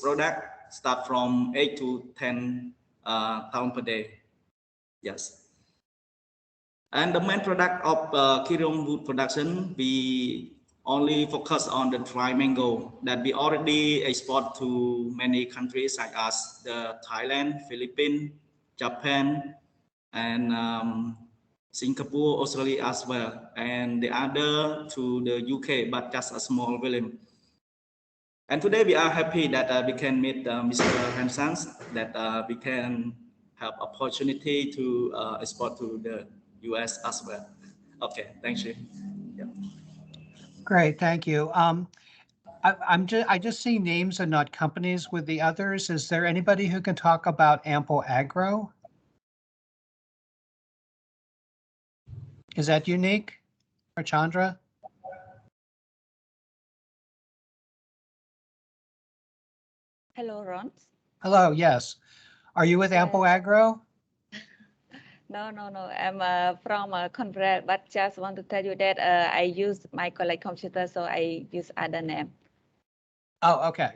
product start from 8 to 10 pounds per day. Yes. And the main product of Kiriom wood production, we only focus on the dry mango that we already export to many countries such as the Thailand, Philippines, Japan, and Singapore, Australia as well, and the other to the UK, but just a small volume. And today we are happy that we can meet Mr. Hanson, that we can have opportunity to export to the US as well. Okay, thank you. Yeah. Great, thank you. I just see names and not companies with the others. Is there anybody who can talk about Ample Agro? Is that unique or Chandra? Hello, Ron. Hello, yes. Are you with Ample Agro? No. I'm from Conrad, but just want to tell you that I use my colleague computer, so I use other name. Oh, okay.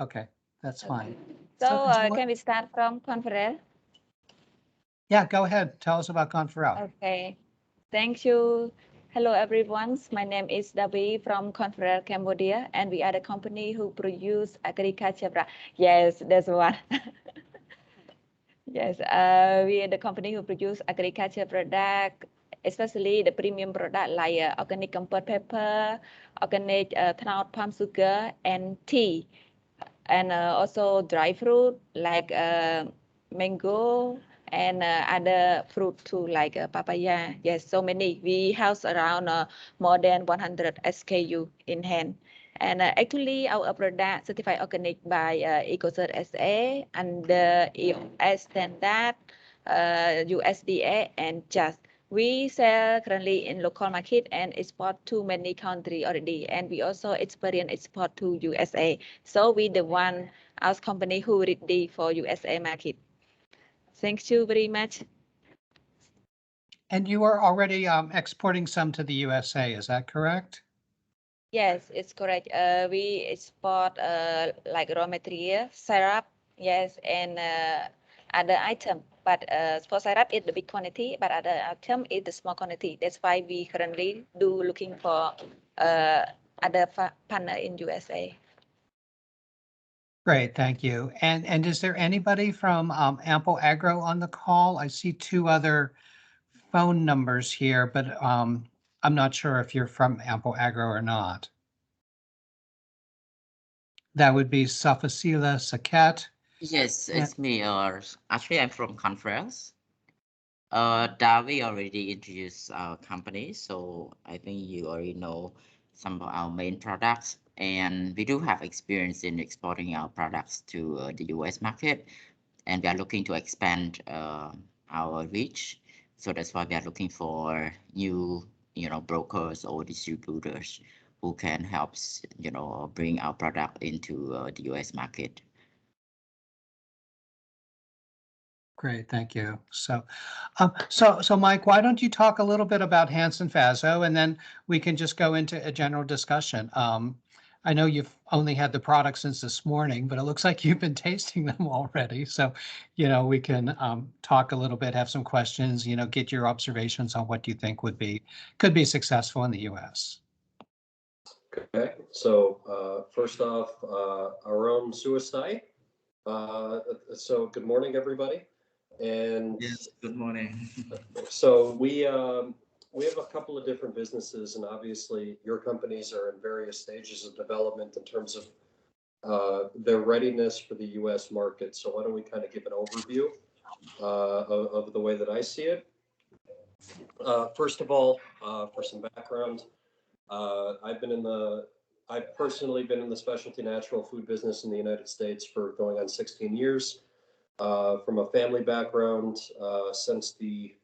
Okay, that's fine. So can we start from Conrad? Yeah, go ahead. Tell us about Conferel. Okay, thank you. Hello, everyone. My name is Davi from Conferel, Cambodia, and we are the company who produce agriculture. Yes, that's one. Yes, we are the company who produce agriculture product, especially the premium product like organic compost paper, organic cloud palm sugar, and tea, and also dry fruit like mango and other fruit too, like papaya. Yes, so many. We house around more than 100 SKU in hand. And actually, our product certified organic by EcoCert SA under EOS standard, USDA, and just. We sell currently in local market and export to many countries already. And we also experience export to USA. So we the one, our company who ready for USA market. Thank you very much. And you are already exporting some to the USA, is that correct? Yes, it's correct. We export like raw material, syrup, yes, and other item. But for syrup, it's the big quantity, but other item is the small quantity. That's why we currently do looking for other partner in USA. Great, thank you. And is there anybody from Ample Agro on the call? I see two other phone numbers here, but I'm not sure if you're from Ample Agro or not. That would be Safasila Saket. Yes, it's me. Actually, I'm from Conference. Davi already introduced our company, so I think you already know some of our main products. And we do have experience in exporting our products to the US market, and we are looking to expand our reach. So that's why we are looking for new, brokers or distributors who can help, bring our product into the US market. Great, thank you. So Mike, why don't you talk a little bit about Hanson Faso, and then we can just go into a general discussion. I know you've only had the product since this morning, but it looks like you've been tasting them already. So, we can talk a little bit, have some questions, get your observations on what you think could be successful in the U.S. Okay, so first off, our own suicide. So good morning, everybody. And yes, good morning. So we have a couple of different businesses, and obviously your companies are in various stages of development in terms of their readiness for the U.S. market. So why don't we kind of give an overview of the way that I see it? First of all, for some background, I've personally been in the specialty natural food business in the United States for going on 16 years. From a family background, since the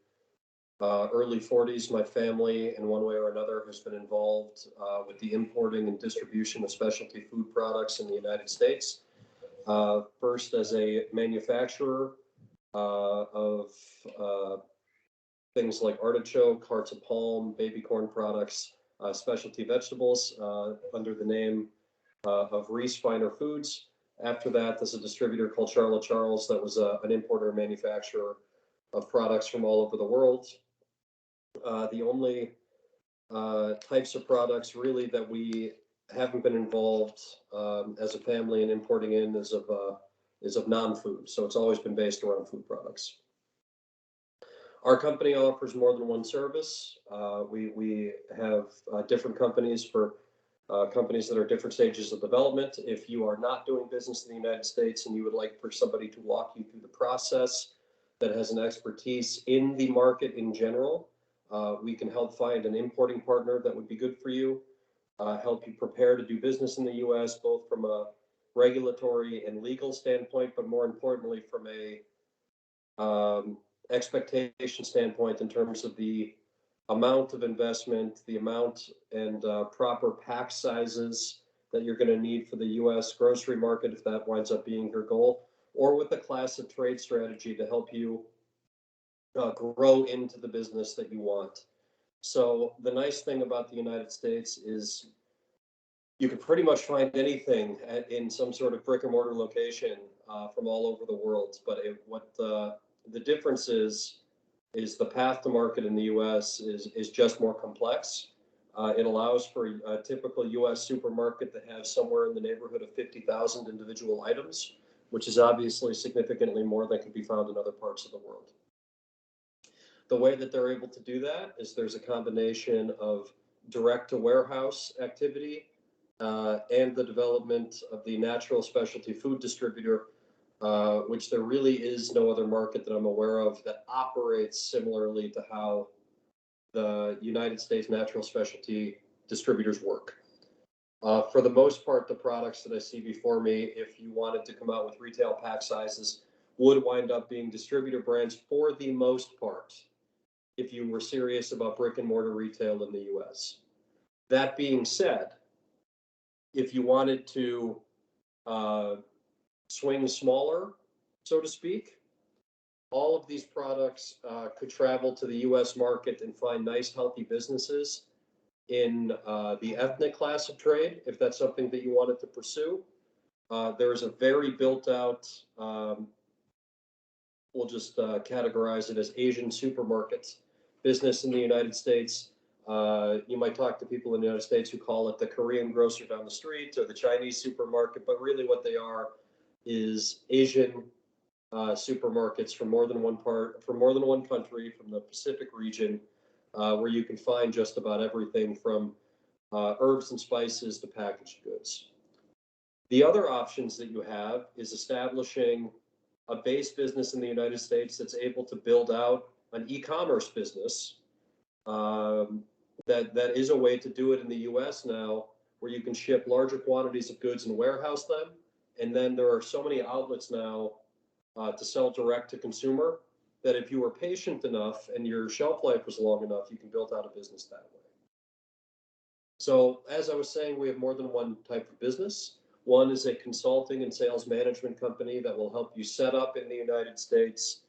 early 40s, my family in one way or another has been involved with the importing and distribution of specialty food products in the United States. First as a manufacturer of things like artichoke, hearts of palm, baby corn products, specialty vegetables under the name of Reese Finer Foods. After that, there's a distributor called Charlotte Charles that was an importer and manufacturer of products from all over the world. The only types of products really that we haven't been involved as a family in importing in is of non-food. So it's always been based around food products. Our company offers more than one service. We have different companies for companies that are different stages of development. If you are not doing business in the United States and you would like for somebody to walk you through the process that has an expertise in the market in general, we can help find an importing partner that would be good for you, help you prepare to do business in the US, both from a regulatory and legal standpoint, but more importantly from a expectation standpoint in terms of the amount of investment, the amount and proper pack sizes that you're going to need for the US grocery market if that winds up being your goal, or with a class of trade strategy to help you grow into the business that you want. So the nice thing about the United States is you can pretty much find anything in some sort of brick and mortar location from all over the world. But what the difference is the path to market in the US is just more complex. It allows for a typical US supermarket to have somewhere in the neighborhood of 50,000 individual items, which is obviously significantly more than can be found in other parts of the world. The way that they're able to do that is there's a combination of direct to warehouse activity and the development of the natural specialty food distributor, which there really is no other market that I'm aware of that operates similarly to how the United States natural specialty distributors work. For the most part, the products that I see before me, if you wanted to come out with retail pack sizes, would wind up being distributor brands for the most part, if you were serious about brick and mortar retail in the US. That being said, if you wanted to swing smaller, so to speak, all of these products could travel to the US market and find nice, healthy businesses in the ethnic class of trade, if that's something that you wanted to pursue. There is a very built out, we'll just categorize it as Asian supermarkets business in the United States. You might talk to people in the United States who call it the Korean grocer down the street or the Chinese supermarket, but really what they are is Asian supermarkets from more than one country, from the Pacific region, where you can find just about everything from herbs and spices to packaged goods. The other options that you have is establishing a base business in the United States that's able to build out an e-commerce business. That is a way to do it in the US now, where you can ship larger quantities of goods and warehouse them. And then there are so many outlets now to sell direct to consumer that if you were patient enough and your shelf life was long enough, you can build out a business that way. So as I was saying, we have more than one type of business. One is a consulting and sales management company that will help you set up in the United States,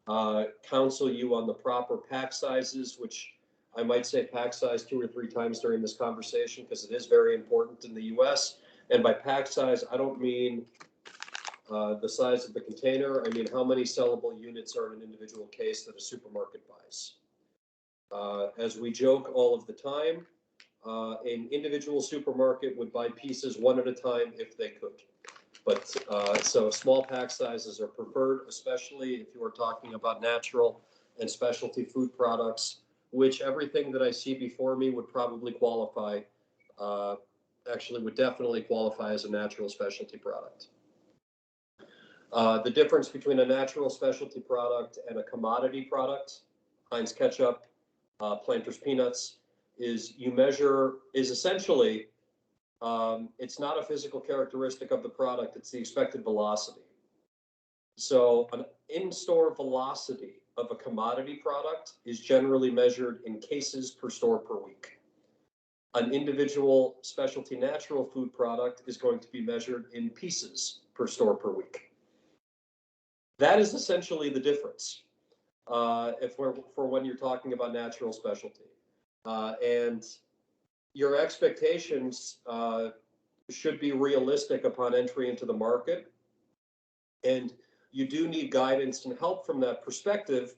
counsel you on the proper pack sizes, which I might say pack size 2 or 3 times during this conversation because it is very important in the US. And by pack size, I don't mean the size of the container. I mean how many sellable units are in an individual case that a supermarket buys. As we joke all of the time, an individual supermarket would buy pieces one at a time if they could. But so small pack sizes are preferred, especially if you are talking about natural and specialty food products, which everything that I see before me would probably qualify, actually would definitely qualify as a natural specialty product. The difference between a natural specialty product and a commodity product, Heinz ketchup, Planters peanuts, is essentially, it's not a physical characteristic of the product, it's the expected velocity. So an in-store velocity of a commodity product is generally measured in cases per store per week. An individual specialty natural food product is going to be measured in pieces per store per week. That is essentially the difference for when you're talking about natural specialty. And your expectations should be realistic upon entry into the market. And you do need guidance and help from that perspective,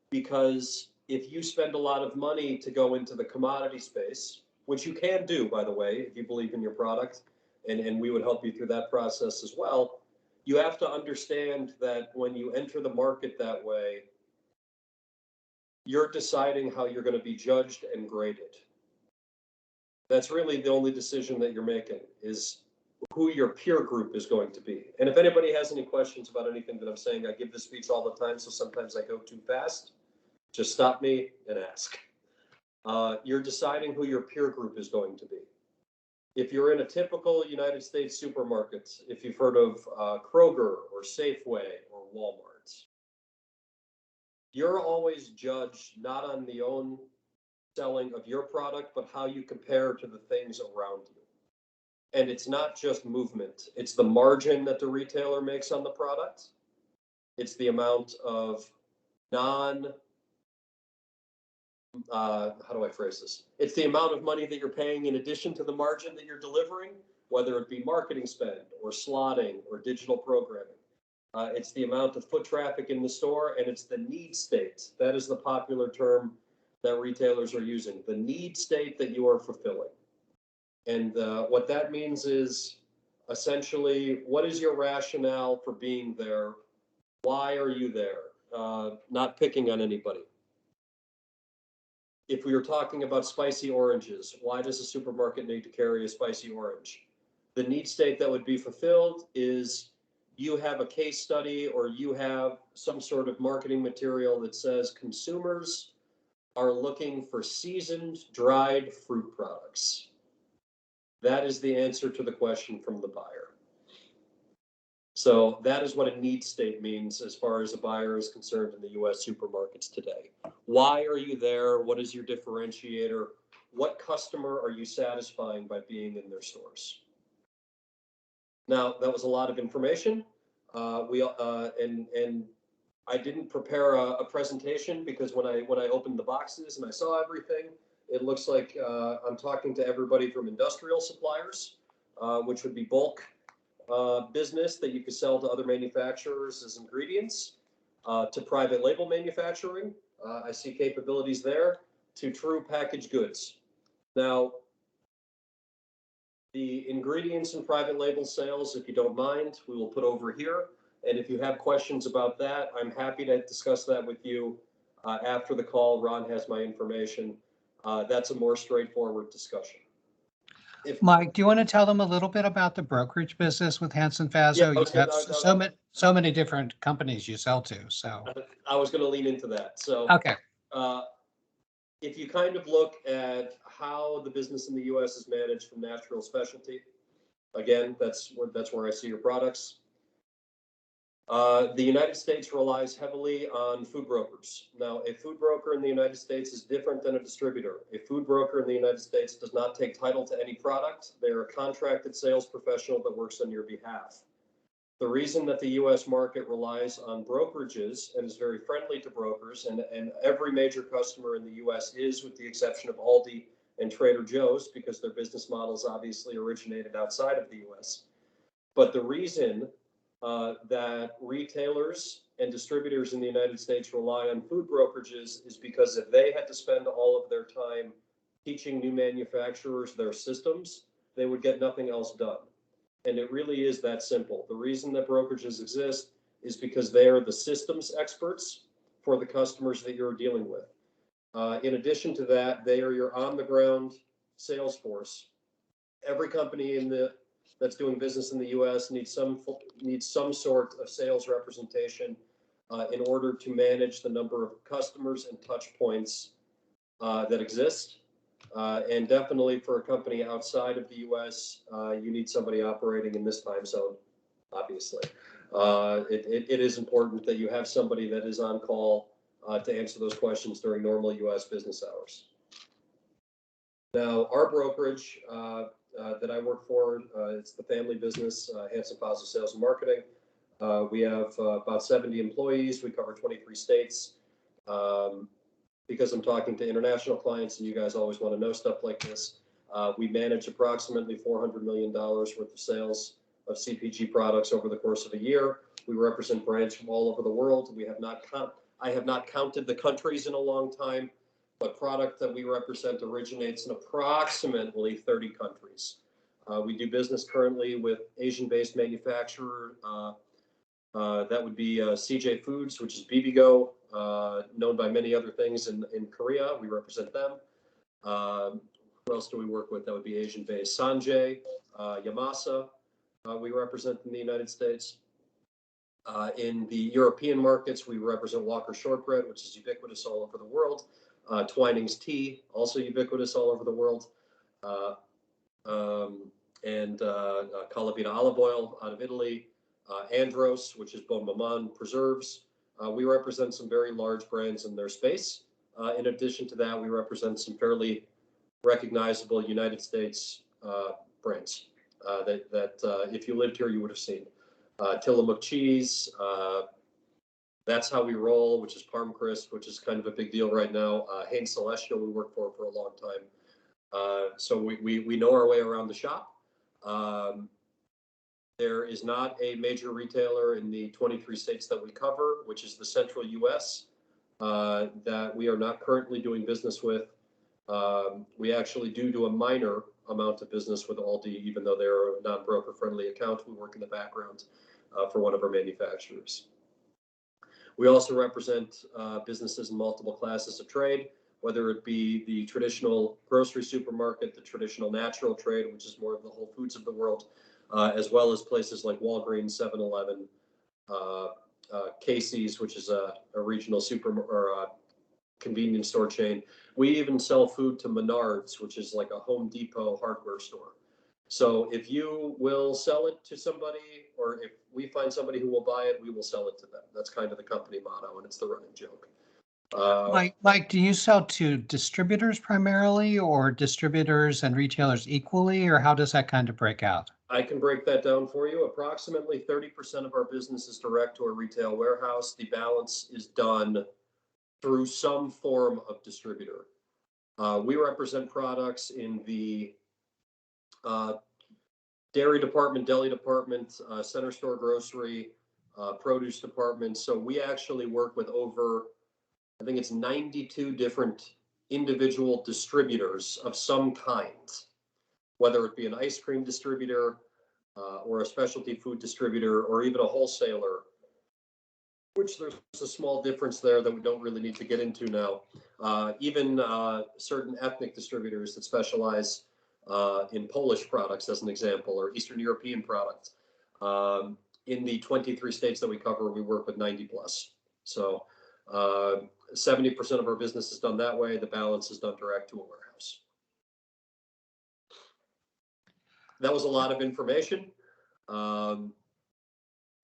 because if you spend a lot of money to go into the commodity space, which you can do, by the way, if you believe in your product, and we would help you through that process as well, you have to understand that when you enter the market that way, you're deciding how you're going to be judged and graded. That's really the only decision that you're making, is who your peer group is going to be. And if anybody has any questions about anything that I'm saying, I give this speech all the time, so sometimes I go too fast. Just stop me and ask. You're deciding who your peer group is going to be. If you're in a typical United States supermarket, if you've heard of Kroger or Safeway or Walmart, you're always judged not on the own selling of your product, but how you compare to the things around you. And it's not just movement, it's the margin that the retailer makes on the product. It's the amount of how do I phrase this? It's the amount of money that you're paying in addition to the margin that you're delivering, whether it be marketing spend or slotting or digital programming. It's the amount of foot traffic in the store, and it's the need state. That is the popular term that retailers are using, the need state that you are fulfilling. And what that means is essentially, what is your rationale for being there? Why are you there? Not picking on anybody. If we were talking about spicy oranges, why does a supermarket need to carry a spicy orange? The need state that would be fulfilled is you have a case study or you have some sort of marketing material that says consumers are looking for seasoned, dried fruit products. That is the answer to the question from the buyer. So that is what a need state means as far as a buyer is concerned in the US supermarkets today. Why are you there? What is your differentiator? What customer are you satisfying by being in their stores? Now, that was a lot of information. And I didn't prepare a presentation because when I opened the boxes and I saw everything, it looks like I'm talking to everybody from industrial suppliers, which would be bulk business that you could sell to other manufacturers as ingredients, to private label manufacturing. I see capabilities there, to true packaged goods. Now, the ingredients and private label sales, if you don't mind, we will put over here. And if you have questions about that, I'm happy to discuss that with you after the call. Ron has my information. That's a more straightforward discussion. Mike, do you want to tell them a little bit about the brokerage business with Hanson Faso? Yeah, You have so many different companies you sell to, so. I was going to lean into that. So, okay. If you kind of look at how the business in the U.S. is managed from natural specialty, again, that's where I see your products. The United States relies heavily on food brokers. Now, a food broker in the United States is different than a distributor. A food broker in the United States does not take title to any product. They're a contracted sales professional that works on your behalf. The reason that the U.S. market relies on brokerages and is very friendly to brokers, and every major customer in the U.S. is, with the exception of Aldi and Trader Joe's, because their business models obviously originated outside of the U.S. But the reason that retailers and distributors in the United States rely on food brokerages is because if they had to spend all of their time teaching new manufacturers their systems, they would get nothing else done. And it really is that simple. The reason that brokerages exist is because they are the systems experts for the customers that you're dealing with. In addition to that, they are your on-the-ground sales force. Every company that's doing business in the U.S. needs some sort of sales representation in order to manage the number of customers and touch points that exist. And definitely for a company outside of the U.S., you need somebody operating in this time zone, obviously. It is important that you have somebody that is on call to answer those questions during normal U.S. business hours. Now, our brokerage that I work for, it's the family business, Hanson Faso Sales and Marketing. We have about 70 employees. We cover 23 states. Because I'm talking to international clients and you guys always want to know stuff like this, We manage approximately $400 million worth of sales of CPG products over the course of a year. We represent brands from all over the world. I have not counted the countries in a long time, but product that we represent originates in approximately 30 countries. We do business currently with Asian-based manufacturer. That would be CJ Foods, which is Bibigo, known by many other things in Korea. We represent them. Who else do we work with? That would be Asian-based. Sanjay, Yamasa, we represent in the United States. In the European markets, we represent Walker Shortbread, which is ubiquitous all over the world. Twinings Tea, also ubiquitous all over the world. And Calavita Olive Oil out of Italy. Andros, which is Bon Maman preserves. We represent some very large brands in their space. In addition to that, we represent some fairly recognizable United States brands that if you lived here, you would have seen. Tillamook Cheese, That's How We Roll, which is Parm Crisp, which is kind of a big deal right now. Hain Celestial, we worked for a long time. So we know our way around the shop. There is not a major retailer in the 23 states that we cover, which is the central US, that we are not currently doing business with. We actually do a minor amount of business with Aldi, even though they're a non-broker friendly account. We work in the background for one of our manufacturers. We also represent businesses in multiple classes of trade, whether it be the traditional grocery supermarket, the traditional natural trade, which is more of the Whole Foods of the world, as well as places like Walgreens, 7-Eleven, Casey's, which is a regional convenience store chain. We even sell food to Menards, which is like a Home Depot hardware store. So if you will sell it to somebody, or if we find somebody who will buy it, we will sell it to them. That's kind of the company motto, and it's the running joke. Mike, do you sell to distributors primarily, or distributors and retailers equally, or how does that kind of break out? I can break that down for you. Approximately 30% of our business is direct to a retail warehouse. The balance is done through some form of distributor. We represent products in the dairy department, deli department, center store grocery, produce department. So we actually work with over, I think it's 92 different individual distributors of some kind, whether it be an ice cream distributor or a specialty food distributor, or even a wholesaler, which there's a small difference there that we don't really need to get into now. Even certain ethnic distributors that specialize in Polish products, as an example, or Eastern European products. In the 23 states that we cover, we work with 90 plus. So 70% of our business is done that way. The balance is done direct to a warehouse. That was a lot of information.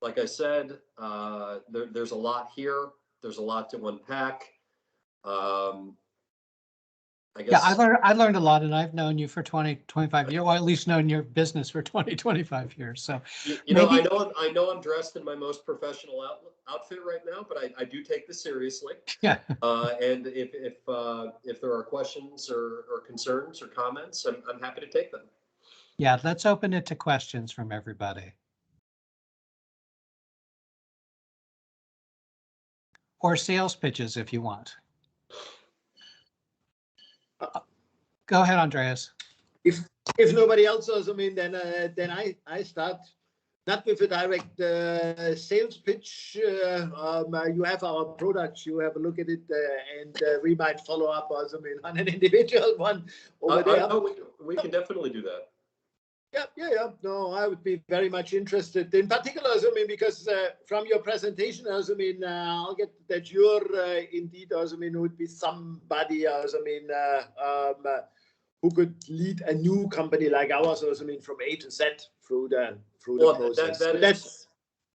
Like I said, there's a lot here. There's a lot to unpack. I guess. Yeah, I learned a lot, and I've known you for 25 years, or at least known your business for 25 years. So you know, I know I'm dressed in my most professional outfit right now, but I do take this seriously. Yeah. And if there are questions or concerns or comments, I'm happy to take them. Yeah, let's open it to questions from everybody. Or sales pitches if you want. Go ahead, Andreas. If nobody else does, I mean, then I start. Not with a direct sales pitch. You have our products. You have a look at it, and we might follow up also, I mean, on an individual one over there. We can definitely do that. Yeah. No, I would be very much interested in particular, I mean, because from your presentation, I mean, I'll get that you're indeed, I mean, would be somebody, I mean, who could lead a new company like ours, I mean, from A to Z through the process.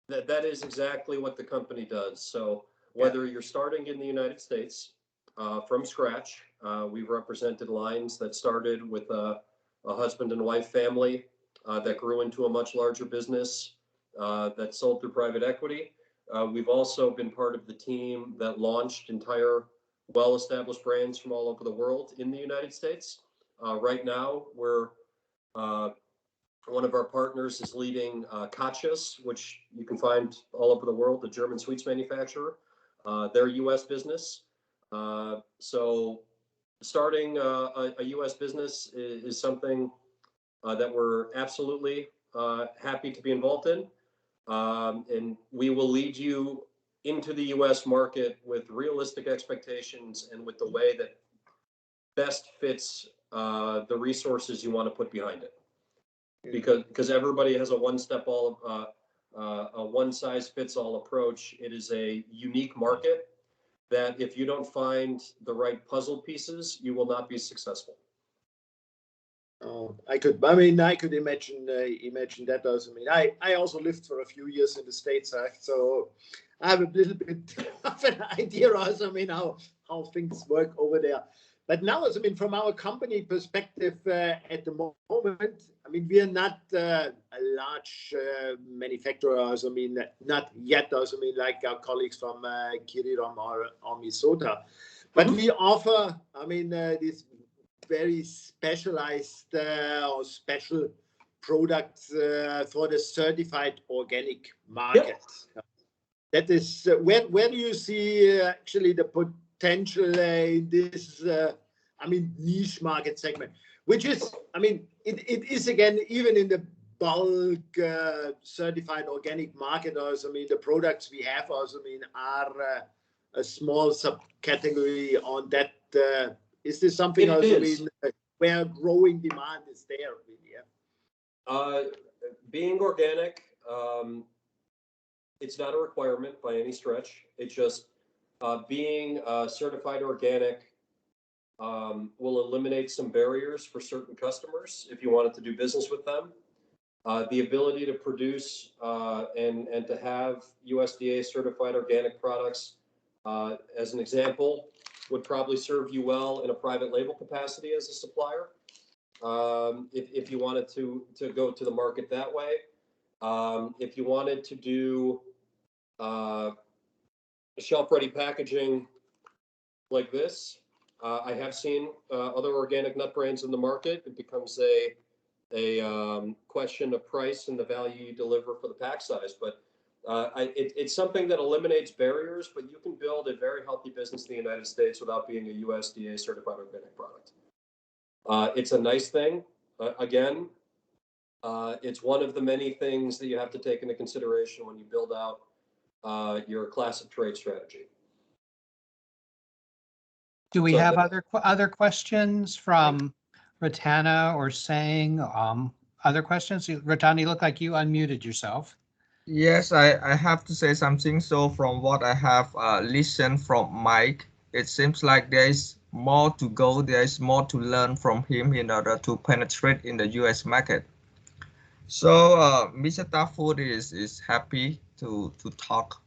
That is exactly what the company does. So whether you're starting in the United States from scratch, we've represented lines that started with a husband and wife family that grew into a much larger business that sold through private equity. We've also been part of the team that launched entire well-established brands from all over the world in the United States. Right now, we're one of our partners is leading Katjes, which you can find all over the world, the German sweets manufacturer. Their U.S. business. So starting a U.S. business is something that we're absolutely happy to be involved in. And we will lead you into the U.S. market with realistic expectations and with the way that best fits the resources you want to put behind it. Because everybody has a one size fits all approach. It is a unique market that if you don't find the right puzzle pieces, you will not be successful. I could imagine that also. I mean, I also lived for a few years in the States, so I have a little bit of an idea also, I mean, how things work over there. But now, I mean, from our company perspective, at the moment, I mean, we are not a large manufacturer. I mean, not yet. I mean, like our colleagues from Kirirom or Minnesota, but we offer, I mean, this very specialized or special products for the certified organic market. Yep. That is where do you see actually the potential in this I mean, niche market segment, which is, I mean, it is again, even in the bulk certified organic market also, I mean, the products we have also, I mean, are a small subcategory on that. Is this something also, I mean, where growing demand is there? Yeah. Being organic, it's not a requirement by any stretch. It's just being certified organic will eliminate some barriers for certain customers if you wanted to do business with them. The ability to produce and to have USDA certified organic products, as an example, would probably serve you well in a private label capacity as a supplier. If you wanted to go to the market that way. If you wanted to do shelf-ready packaging like this, I have seen other organic nut brands in the market. It becomes a question of price and the value you deliver for the pack size. But it's something that eliminates barriers, but you can build a very healthy business in the United States without being a USDA certified organic product. It's a nice thing. Again, it's one of the many things that you have to take into consideration when you build out your class of trade strategy. Do we have other questions from Ratana or Sang? Other questions? Ratana, you look like you unmuted yourself. Yes, I have to say something. So from what I have listened from Mike, it seems like there is more to go. There is more to learn from him in order to penetrate in the US market. So Mr. Tafood is happy to talk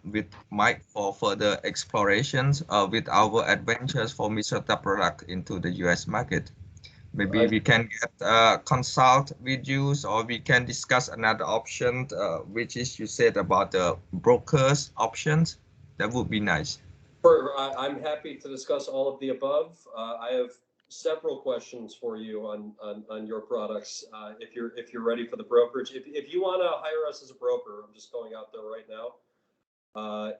with Mike for further explorations with our adventures for Minnesota product into the US market. Maybe we can get consult with you, or we can discuss another option, which is you said about the brokers options. That would be nice. I'm happy to discuss all of the above. I have several questions for you on your products. If you're ready for the brokerage, if you want to hire us as a broker, I'm just going out there right now.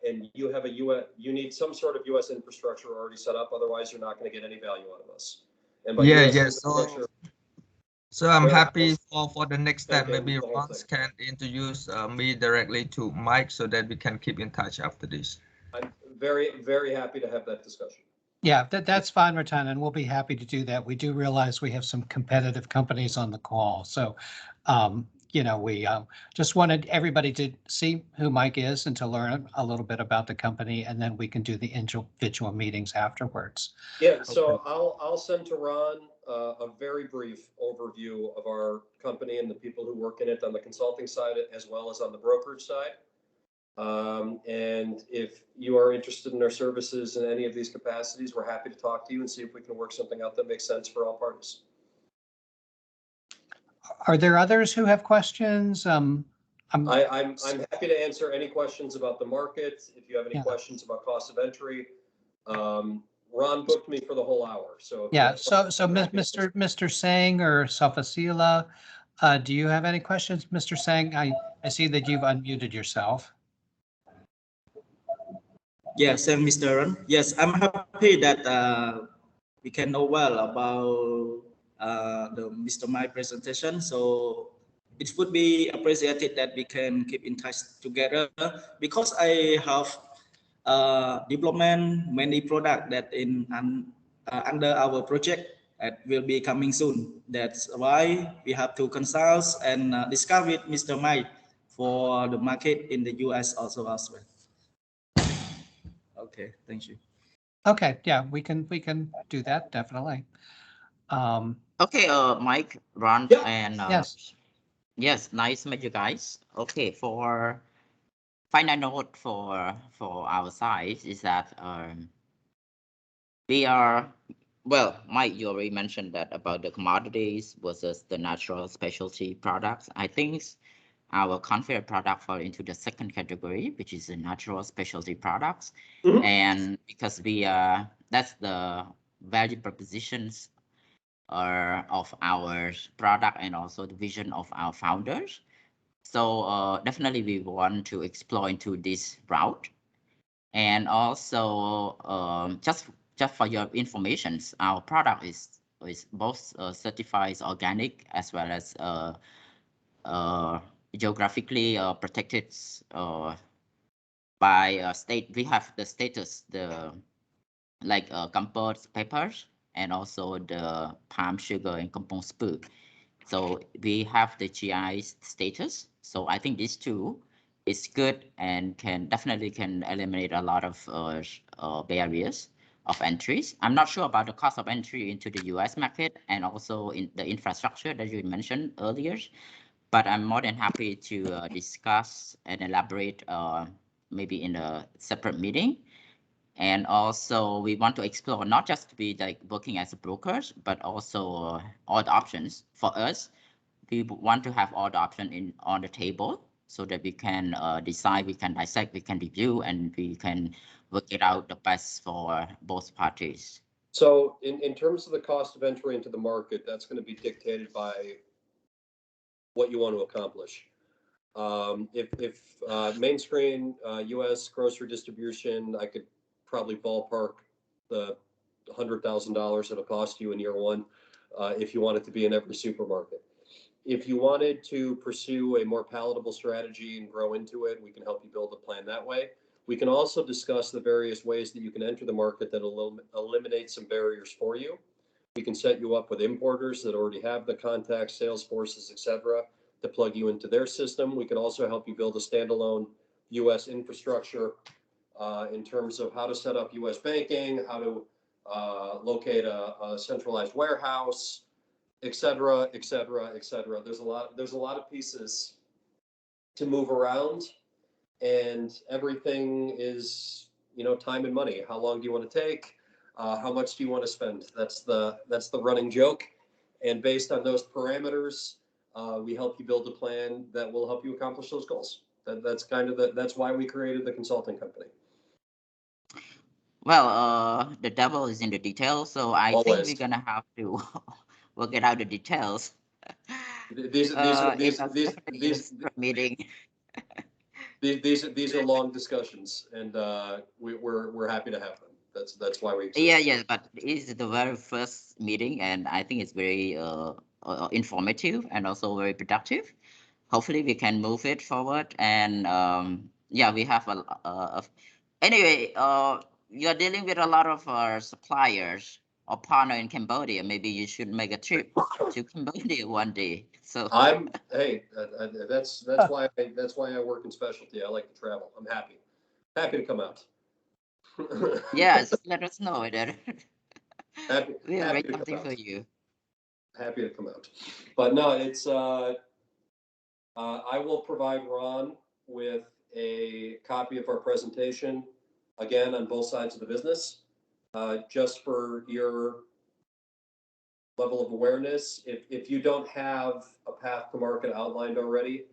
And you have you need some sort of U.S. infrastructure already set up. Otherwise, you're not going to get any value out of us. And by yes. So I'm happy for the next step. Maybe Ron can introduce me directly to Mike so that we can keep in touch after this. I'm very, very happy to have that discussion. Yeah, that's fine, Ratana, and we'll be happy to do that. We do realize we have some competitive companies on the call. So, you know, we just wanted everybody to see who Mike is and to learn a little bit about the company, and then we can do the individual meetings afterwards. Yeah, so I'll send to Ron a very brief overview of our company and the people who work in it on the consulting side as well as on the brokerage side. And if you are interested in our services in any of these capacities, we're happy to talk to you and see if we can work something out that makes sense for all parties. Are there others who have questions? I'm happy to answer any questions about the market. If you have any questions about cost of entry, Ron booked me for the whole hour, so. Yeah, so Mr. Sang or Safasila, do you have any questions, Mr. Sang? I see that you've unmuted yourself. Yes, and Mr. Ron. Yes, I'm happy that we can know well about the Mr. Mai presentation. So it would be appreciated that we can keep in touch together, because I have development many product that under our project that will be coming soon. That's why we have to consult and discuss with Mr. Mai for the market in the US also as well. Okay, thank you. Okay, yeah, we can do that, definitely. Okay, Mike, Ron, Yeah. and Yes. yes, nice to meet you guys. Okay, for final note for our side is that we are, well, Mike, you already mentioned that about the commodities versus the natural specialty products. I think our conveyor product fall into the second category, which is the natural specialty products. Mhm. And because that's the value propositions of our product and also the vision of our founders. So definitely we want to explore into this route. And also just for your information, our product is both certified organic as well as geographically protected by state. We have the status, the like compost peppers and also the palm sugar and compound spook. So we have the GI status. So I think these two is good and can definitely eliminate a lot of barriers of entries. I'm not sure about the cost of entry into the US market and also in the infrastructure that you mentioned earlier, but I'm more than happy to discuss and elaborate maybe in a separate meeting. And also we want to explore not just to be like working as a brokers, but also all the options. For us, we want to have all the options on the table so that we can decide, we can dissect, we can review, and we can work it out the best for both parties. So in terms of the cost of entry into the market, that's going to be dictated by what you want to accomplish. If mainstream U.S. grocery distribution, I could probably ballpark the $100,000 it'll cost you in year one if you want it to be in every supermarket. If you wanted to pursue a more palatable strategy and grow into it, we can help you build a plan that way. We can also discuss the various ways that you can enter the market that will eliminate some barriers for you. We can set you up with importers that already have the contacts, sales forces, etc., to plug you into their system. We can also help you build a standalone U.S. infrastructure in terms of how to set up U.S. banking, how to locate a centralized warehouse, et cetera, et cetera, et cetera. There's a lot of pieces to move around, and everything is, time and money. How long do you want to take? How much do you want to spend? That's the running joke. And based on those parameters, we help you build a plan that will help you accomplish those goals. That's why we created the consulting company. Well, the devil is in the details, so I think Always. we're gonna have to work it out the details. These meeting. These are long discussions, and we're happy to have them. That's why we exist. Yeah, but it's the very first meeting, and I think it's very informative and also very productive. Hopefully, we can move it forward, and yeah, we have anyway. You're dealing with a lot of suppliers or partner in Cambodia. Maybe you should make a trip to Cambodia one day. So that's why I work in specialty. I like to travel. I'm happy to come out. Yeah, just let us know that. We'll happy arrange to something come for out. you. Happy to come out. But no, it's I will provide Ron with a copy of our presentation, again, on both sides of the business, just for your level of awareness. If you don't have a path to market outlined already,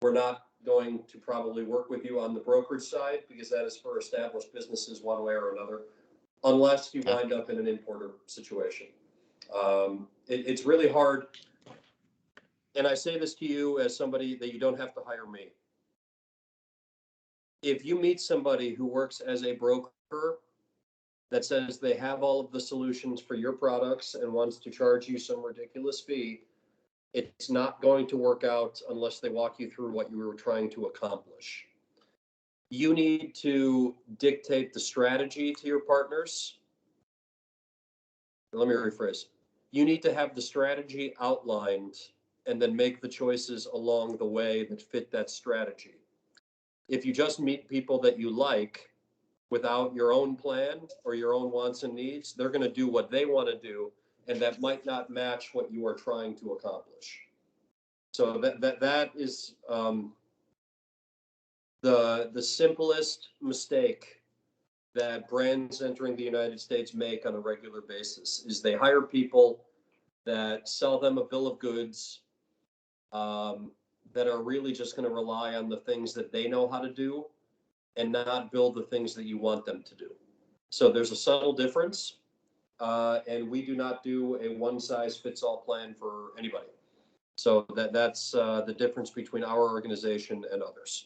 we're not going to probably work with you on the brokerage side, because that is for established businesses one way or another. unless you wind up in an importer situation. It's really hard. And I say this to you as somebody that you don't have to hire me. If you meet somebody who works as a broker that says they have all of the solutions for your products and wants to charge you some ridiculous fee, it's not going to work out unless they walk you through what you were trying to accomplish. You need to dictate the strategy to your partners. Let me rephrase. You need to have the strategy outlined and then make the choices along the way that fit that strategy. If you just meet people that you like without your own plan or your own wants and needs, they're going to do what they want to do, and that might not match what you are trying to accomplish. So that is the simplest mistake that brands entering the United States make on a regular basis is they hire people that sell them a bill of goods that are really just going to rely on the things that they know how to do and not build the things that you want them to do. So there's a subtle difference, and we do not do a one-size-fits-all plan for anybody. So that's the difference between our organization and others.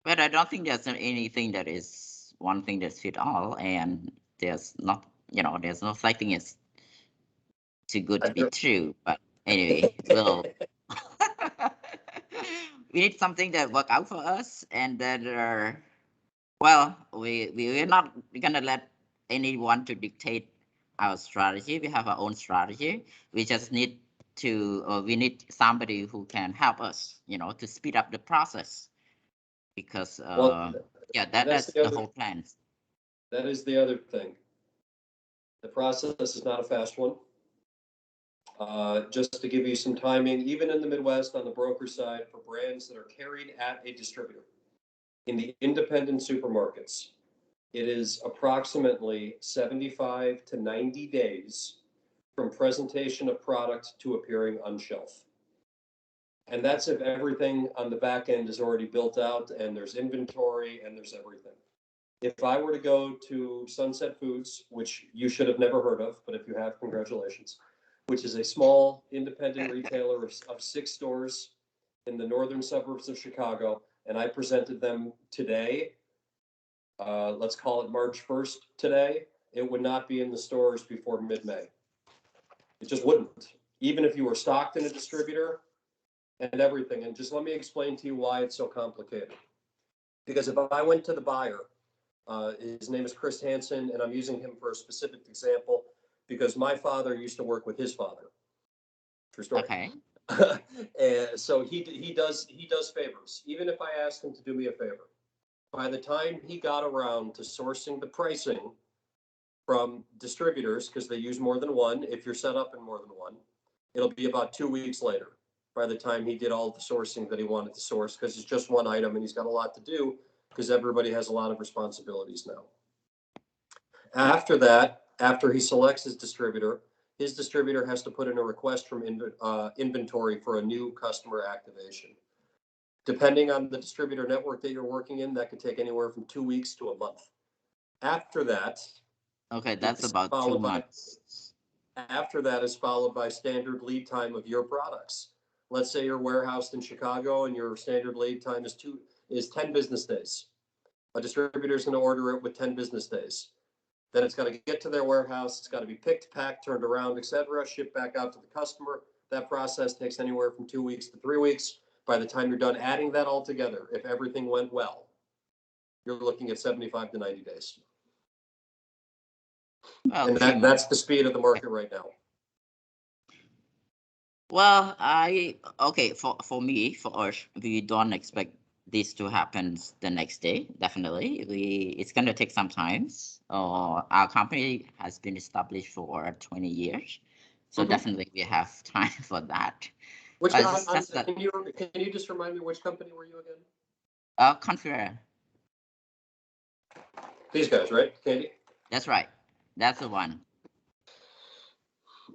But I don't think there's anything that is one thing that fits all, and there's not, there's no such thing as too good to be true. But anyway, we'll we need something that work out for us, and that well, we're not gonna let anyone to dictate our strategy. We have our own strategy. We just need to, we need somebody who can help us, to speed up the process. Because yeah, that's the whole plan. That is the other thing. The process is not a fast one. Just to give you some timing, even in the Midwest on the broker side for brands that are carried at a distributor in the independent supermarkets, it is approximately 75 to 90 days from presentation of product to appearing on shelf. And that's if everything on the back end is already built out and there's inventory and there's everything. If I were to go to Sunset Foods, which you should have never heard of, but if you have, congratulations, which is a small independent retailer of 6 stores in the northern suburbs of Chicago, and I presented them today, let's call it March 1st today, it would not be in the stores before mid-May. It just wouldn't. Even if you were stocked in a distributor, and everything. And just let me explain to you why it's so complicated. Because if I went to the buyer, his name is Chris Hanson, and I'm using him for a specific example because my father used to work with his father. True story. Okay. And so he does favors. Even if I asked him to do me a favor, by the time he got around to sourcing the pricing from distributors, because they use more than one, if you're set up in more than one, it'll be about 2 weeks later by the time he did all the sourcing that he wanted to source, because it's just one item and he's got a lot to do because everybody has a lot of responsibilities now. After that, after he selects his distributor has to put in a request from inventory for a new customer activation. Depending on the distributor network that you're working in, that could take anywhere from 2 weeks to a month. After that, okay, that's about 2 months. After that is followed by standard lead time of your products. Let's say you're warehoused in Chicago and your standard lead time is 10 business days. A distributor is going to order it with 10 business days. Then it's got to get to their warehouse. It's got to be picked, packed, turned around, etc., shipped back out to the customer. That process takes anywhere from 2 weeks to 3 weeks. By the time you're done adding that all together, if everything went well, you're looking at 75 to 90 days. Well, and that's the speed of the market right now. Well, for me, for us, we don't expect this to happen the next day. Definitely, it's going to take some time. Our company has been established for 20 years, so definitely we have time for that. Can you just remind me which company were you again? Confrere. These guys, right, Candy? That's right. That's the one.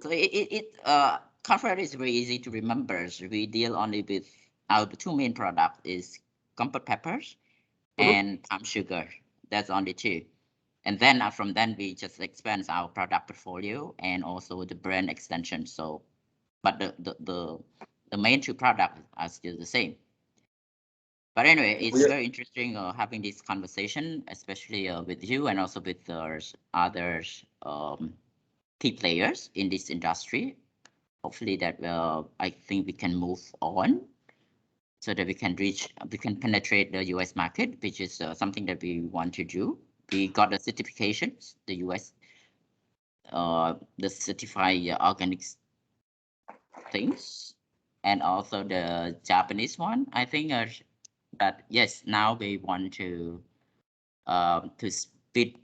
So Confrere is very easy to remember. So we deal only with our 2 main products is comfort peppers and palm sugar. That's only 2. And then from then we just expand our product portfolio and also the brand extension. So, but the main two products are still the same. But anyway, it's very interesting having this conversation, especially with you and also with the other key players in this industry. Hopefully that I think we can move on so that we can penetrate the US market, which is something that we want to do. We got the certifications, the US, the certified organic things, and also the Japanese one. I think that yes, now we want to speed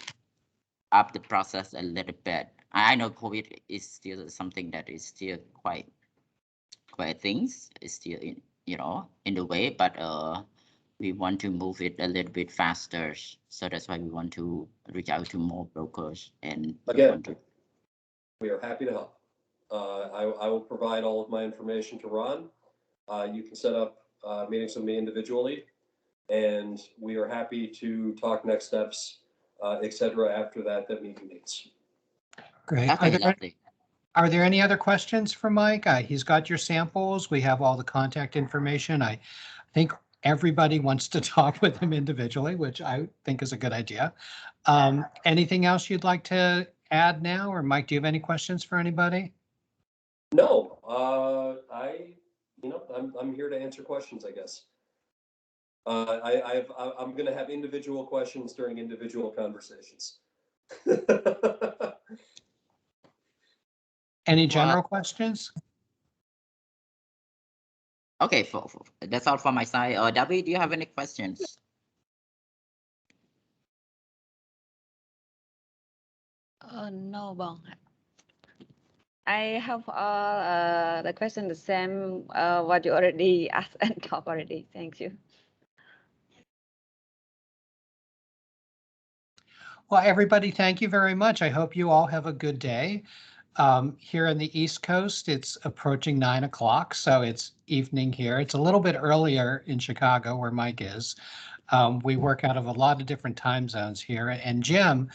up the process a little bit. I know COVID is still something that is still quite things is still in in the way, but we want to move it a little bit faster. So that's why we want to reach out to more brokers and again, we are happy to help. I will provide all of my information to Ron. You can set up meetings with me individually, and we are happy to talk next steps, etc. after that meeting meets. Great. Are there any other questions for Mike? He's got your samples. We have all the contact information. I think everybody wants to talk with him individually, which I think is a good idea. Anything else you'd like to add now? Or Mike, do you have any questions for anybody? No, I'm here to answer questions, I guess. I'm going to have individual questions during individual conversations. Any general questions? Okay, that's all from my side. David, do you have any questions? No, Bong. I have all the question the same what you already asked and talked already. Thank you. Well, everybody, thank you very much. I hope you all have a good day. Here on the East Coast, it's approaching 9 o'clock, so it's evening here. It's a little bit earlier in Chicago, where Mike is. We work out of a lot of different time zones here, and Jim,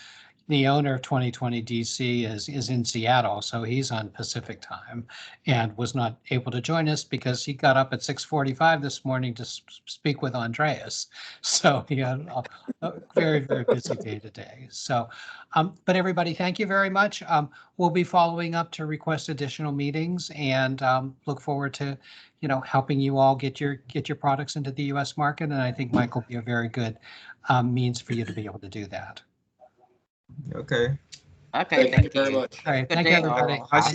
the owner of 2020 DC, is in Seattle, so he's on Pacific time and was not able to join us because he got up at 6:45 this morning to speak with Andreas. So he had a very, very busy day today. So, but everybody, thank you very much. We'll be following up to request additional meetings and look forward to, helping you all get your products into the U.S. market. And I think Mike will be a very good means for you to be able to do that. Okay. Okay, thank you very much. All right, thank you, everybody. Thanks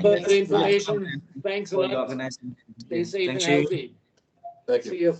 for the information. Thanks a lot. Stay safe and healthy. Thank you. See you.